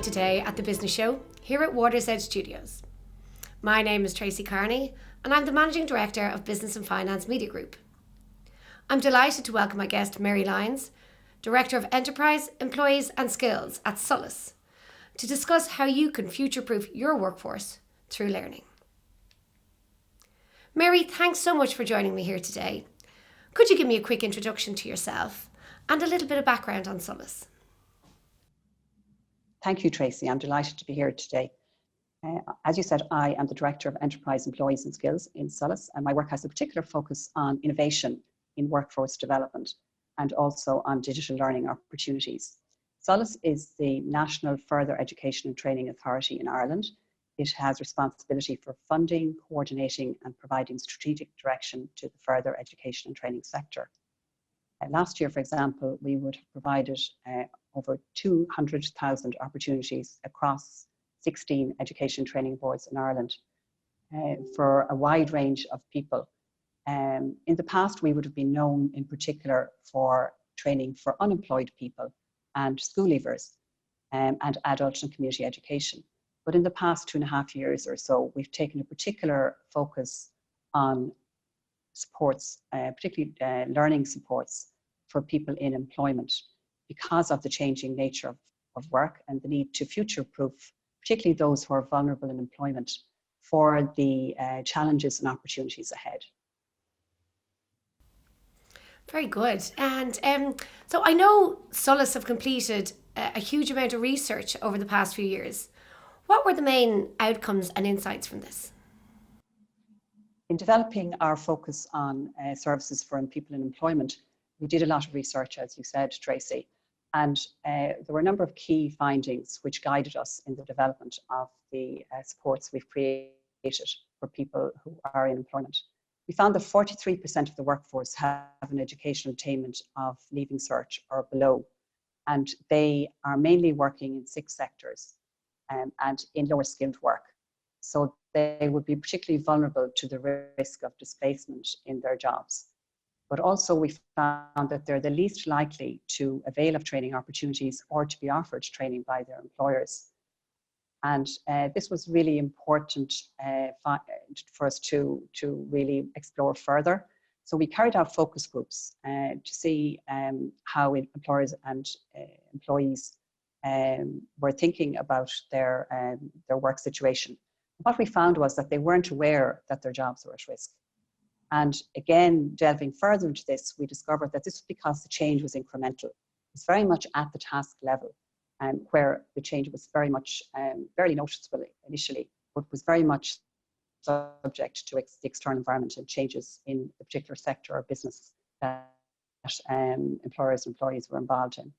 today at the Business Show here at Waterside Studios. My name is Tracey Carney and I'm the Managing Director of Business and Finance Media Group. I'm delighted to welcome my guest Mary Lyons, Director of Enterprise, Employees and Skills at SOLAS, to discuss how you can future-proof your workforce through learning. Mary, thanks so much for joining me here today. Could you give me a quick introduction to yourself and a little bit of background on SOLAS? Thank you, Tracey. I'm delighted to be here today. As you said, I am the Director of Enterprise, Employees and Skills in SOLAS, and my work has a particular focus on innovation in workforce development and also on digital learning opportunities. SOLAS is the National Further Education and Training Authority in Ireland. It has responsibility for funding, coordinating and providing strategic direction to the further education and training sector. Last year, for example, we would have provided over 200,000 opportunities across 16 education training boards in Ireland for a wide range of people. In the past, we would have been known in particular for training for unemployed people and school leavers and adult and community education. But in the past 2.5 years or so, we've taken a particular focus on supports, particularly learning supports for people in employment because of the changing nature of work and the need to future-proof, particularly those who are vulnerable in employment, for the challenges and opportunities ahead. Very good. And so I know SOLAS have completed a huge amount of research over the past few years. What were the main outcomes and insights from this? In developing our focus on services for people in employment, we did a lot of research, as you said, Tracey, and there were a number of key findings which guided us in the development of the supports we've created for people who are in employment. We found that 43% of the workforce have an educational attainment of Leaving Cert or below, and they are mainly working in 6 sectors and in lower skilled work. So they would be particularly vulnerable to the risk of displacement in their jobs. But also we found that they're the least likely to avail of training opportunities or to be offered training by their employers. And this was really important for us to really explore further. So we carried out focus groups to see how employers and employees were thinking about their work situation. What we found was that they weren't aware that their jobs were at risk. And again, delving further into this, we discovered that this was because the change was incremental. It's very much at the task level, where the change was very much barely noticeable initially, but was very much subject to the external environment and changes in the particular sector or business that employers and employees were involved in.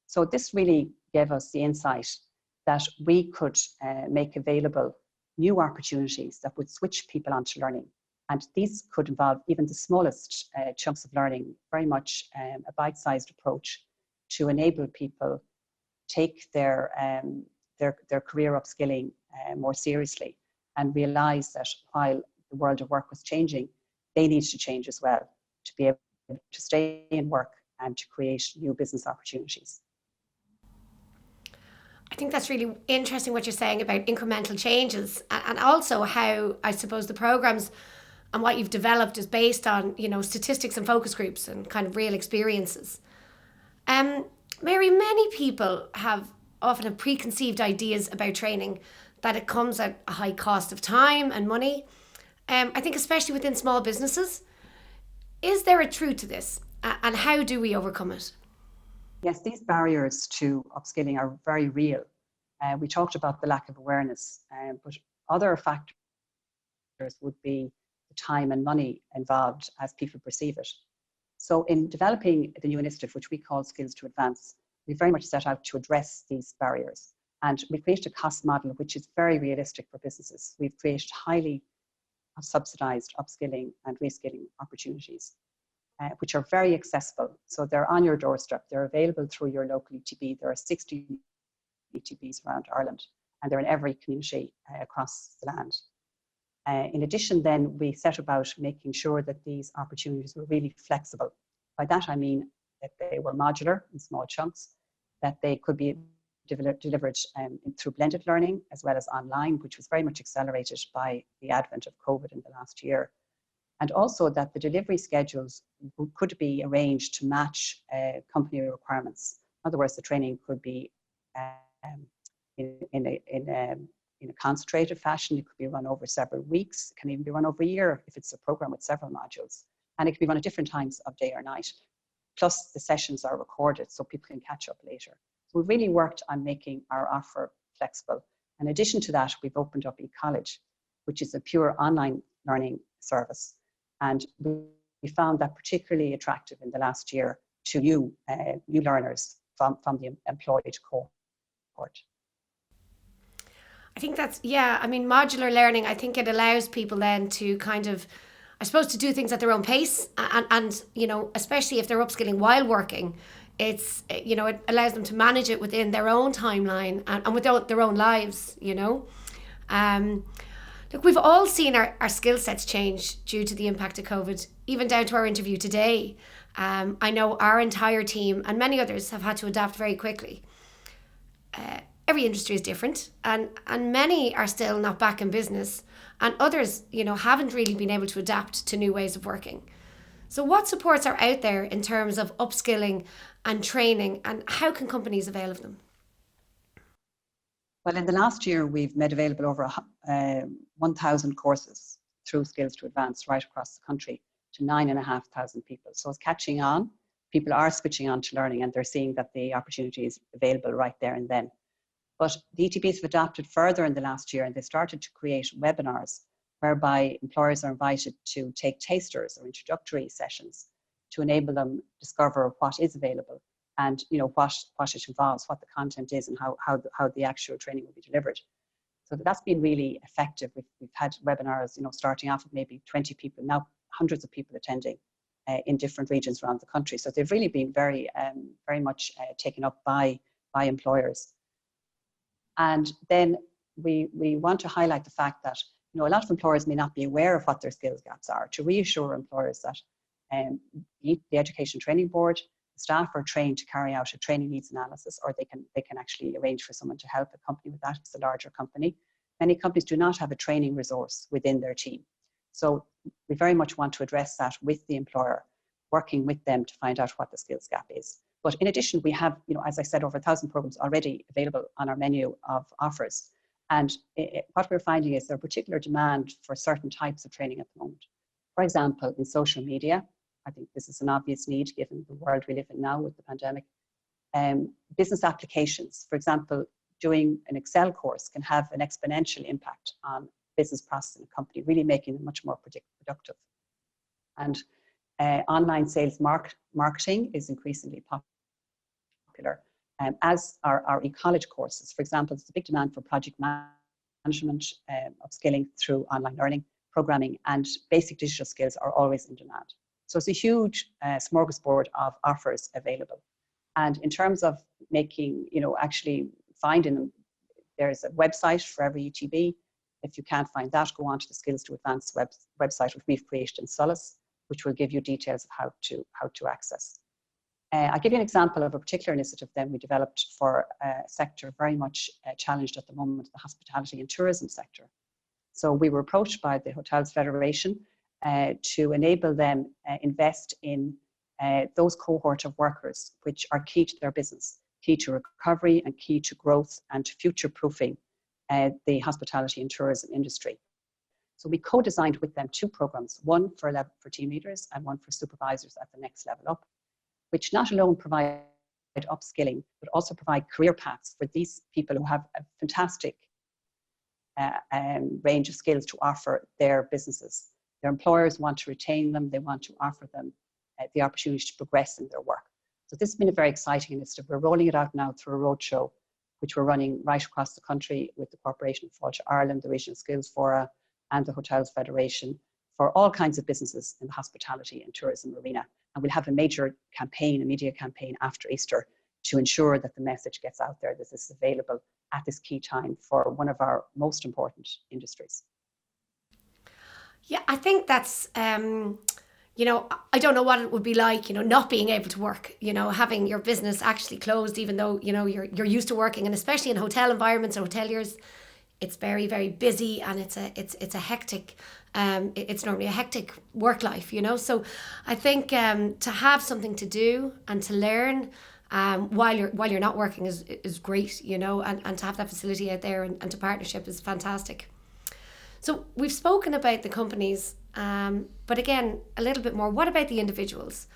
So this really gave us the insight that we could make available new opportunities that would switch people onto learning. And these could involve even the smallest chunks of learning, very much a bite-sized approach to enable people take their career upskilling more seriously and realise that while the world of work was changing, they needed to change as well to be able to stay in work and to create new business opportunities. I think that's really interesting what you're saying about incremental changes and also how I suppose the programs and what you've developed is based on, statistics and focus groups and kind of real experiences. Mary, many people often have preconceived ideas about training, that it comes at a high cost of time and money. I think especially within small businesses. Is there a truth to this? And how do we overcome it? Yes, these barriers to upskilling are very real. We talked about the lack of awareness, but other factors would be the time and money involved as people perceive it. So in developing the new initiative, which we call Skills to Advance, we very much set out to address these barriers. And we created a cost model which is very realistic for businesses. We've created highly subsidized upskilling and reskilling opportunities, which are very accessible. So they're on your doorstep. They're available through your local ETB. There are 60 ETBs around Ireland, and they're in every community across the land. In addition, then, we set about making sure that these opportunities were really flexible. By that, I mean that they were modular in small chunks, that they could be delivered through blended learning as well as online, which was very much accelerated by the advent of COVID in the last year. And also that the delivery schedules could be arranged to match company requirements. In other words, the training could be in a concentrated fashion. It could be run over several weeks. It can even be run over a year if it's a program with several modules. And it can be run at different times of day or night. Plus the sessions are recorded so people can catch up later. So we've really worked on making our offer flexible. In addition to that, we've opened up eCollege, which is a pure online learning service. And we found that particularly attractive in the last year to new learners from the employed cohort. I think that's, yeah, I mean, modular learning, I think it allows people then to kind of, I suppose, to do things at their own pace. And you know, especially if they're upskilling while working, it's, you know, it allows them to manage it within their own timeline and within their own lives, you know. Look, we've all seen our skill sets change due to the impact of COVID, even down to our interview today. I know our entire team and many others have had to adapt very quickly. Every industry is different, and many are still not back in business, and others, you know, haven't really been able to adapt to new ways of working. So what supports are out there in terms of upskilling and training, and how can companies avail of them? Well, in the last year, we've made available over 1,000 courses through Skills to Advance right across the country to 9,500 people. So it's catching on. People are switching on to learning, and they're seeing that the opportunity is available right there and then. But the ETBs have adapted further in the last year, and they started to create webinars whereby employers are invited to take tasters or introductory sessions to enable them discover what is available and, you know, what it involves, what the content is, and how the actual training will be delivered. So that's been really effective. We've had webinars, you know, starting off with maybe 20 people, now hundreds of people attending in different regions around the country. So they've really been very much taken up by employers. And then we want to highlight the fact that, you know, a lot of employers may not be aware of what their skills gaps are, to reassure employers that the Education Training Board staff are trained to carry out a training needs analysis, or they can actually arrange for someone to help a company with that if it's a larger company. Many companies do not have a training resource within their team. So we very much want to address that with the employer, working with them to find out what the skills gap is. But in addition, we have, you know, as I said, over 1,000 programs already available on our menu of offers. And what we're finding is there's particular demand for certain types of training at the moment. For example, in social media, I think this is an obvious need given the world we live in now with the pandemic. Business applications, for example, doing an Excel course can have an exponential impact on business process in a company, really making them much more productive. And online sales marketing is increasingly popular, as are our eCollege courses. For example, there's a big demand for project management, upskilling through online learning, programming, and basic digital skills are always in demand. So it's a huge smorgasbord of offers available. And in terms of making, you know, actually finding them, there's a website for every ETB. If you can't find that, go on to the Skills to Advance website, which we've created in SOLAS, which will give you details of how to access. I'll give you an example of a particular initiative then we developed for a sector very much challenged at the moment, the hospitality and tourism sector. So we were approached by the Hotels Federation to enable them invest in those cohort of workers which are key to their business, key to recovery and key to growth and to future-proofing the hospitality and tourism industry. So we co-designed with them two programs, one for team leaders and one for supervisors at the next level up, which not alone provide upskilling, but also provide career paths for these people who have a fantastic range of skills to offer their businesses. Their employers want to retain them. They want to offer them the opportunity to progress in their work. So this has been a very exciting initiative. We're rolling it out now through a roadshow, which we're running right across the country with the Corporation of Fáilte Ireland, the Regional Skills Fora, and the Hotels Federation for all kinds of businesses in the hospitality and tourism arena. And we'll have a major campaign, a media campaign after Easter to ensure that the message gets out there that this is available at this key time for one of our most important industries. Yeah, I think that's, I don't know what it would be like, not being able to work, having your business actually closed, even though, you're used to working, and especially in hotel environments or hoteliers, it's very, very busy, and it's a hectic, it's normally a hectic work life, So I think to have something to do and to learn while you're not working is great, and to have that facility out there and to partnership is fantastic. So we've spoken about the companies, but again, a little bit more. What about the individuals?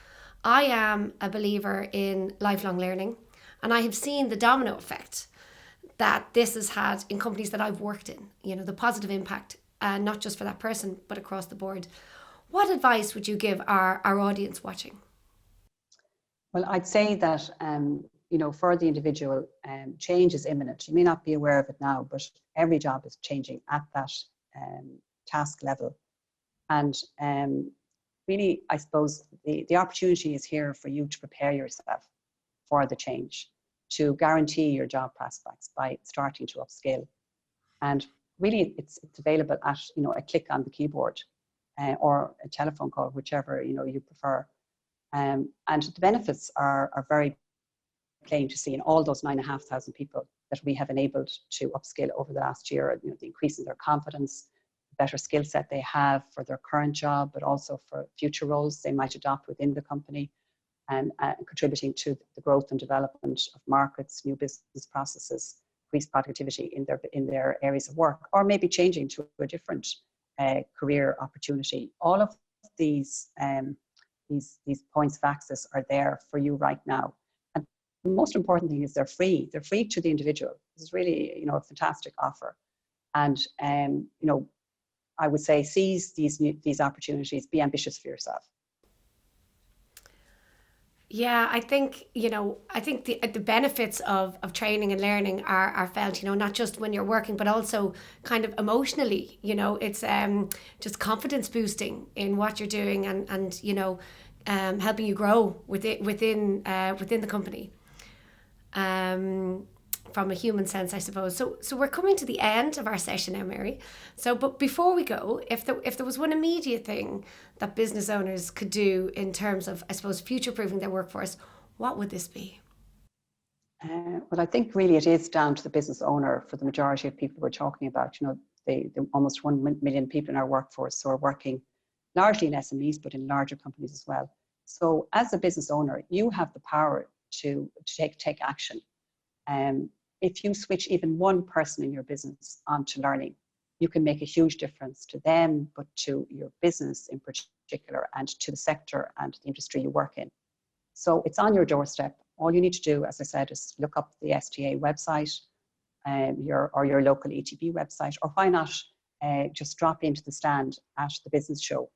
I am a believer in lifelong learning, and I have seen the domino effect that this has had in companies that I've worked in, the positive impact, not just for that person, but across the board. What advice would you give our audience watching? Well, I'd say that, for the individual, change is imminent. You may not be aware of it now, but every job is changing at that task level. And really, I suppose the opportunity is here for you to prepare yourself for the change, to guarantee your job prospects by starting to upskill. And really, it's available at a click on the keyboard or a telephone call, whichever you prefer. And the benefits are very plain to see in all those 9,500 people that we have enabled to upskill over the last year. The increase in their confidence, the better skill set they have for their current job, but also for future roles they might adopt within the company, and contributing to the growth and development of markets, new business processes, increased productivity in their areas of work, or maybe changing to a different career opportunity. All of these points of access are there for you right now. And the most important thing is they're free. They're free to the individual. This is really, a fantastic offer. And, I would say seize these opportunities, be ambitious for yourself. Yeah, I think the benefits of training and learning are felt, not just when you're working, but also kind of emotionally, it's just confidence boosting in what you're doing, and helping you grow within the company. From a human sense, I suppose. So we're coming to the end of our session now, Mary. But before we go, if there was one immediate thing that business owners could do in terms of, I suppose, future-proofing their workforce, what would this be? Well, I think really it is down to the business owner for the majority of people we're talking about. The almost 1 million people in our workforce who are working largely in SMEs, but in larger companies as well. So as a business owner, you have the power to take action. If you switch even one person in your business onto learning, you can make a huge difference to them, but to your business in particular, and to the sector and the industry you work in. So it's on your doorstep. All you need to do, as I said, is look up the STA website, your local ETB website, or why not just drop into the stand at the business show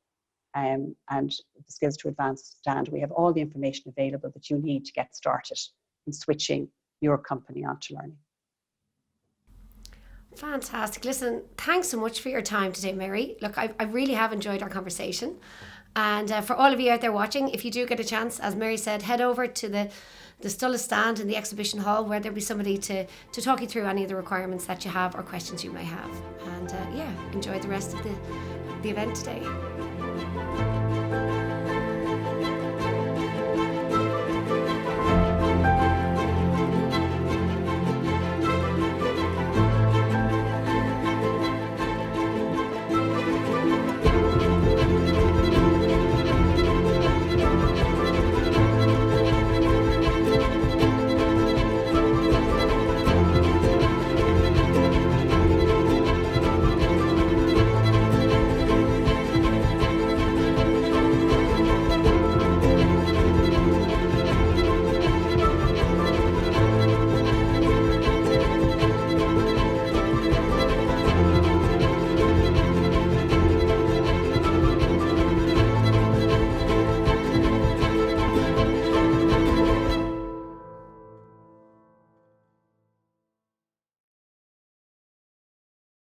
and the Skills to Advance stand. We have all the information available that you need to get started in switching your company onto learning. Fantastic. Listen, thanks so much for your time today, Mary. Look, I really have enjoyed our conversation. And for all of you out there watching, if you do get a chance, as Mary said, head over to the SOLAS stand in the exhibition hall, where there'll be somebody to talk you through any of the requirements that you have or questions you may have. And enjoy the rest of the event today.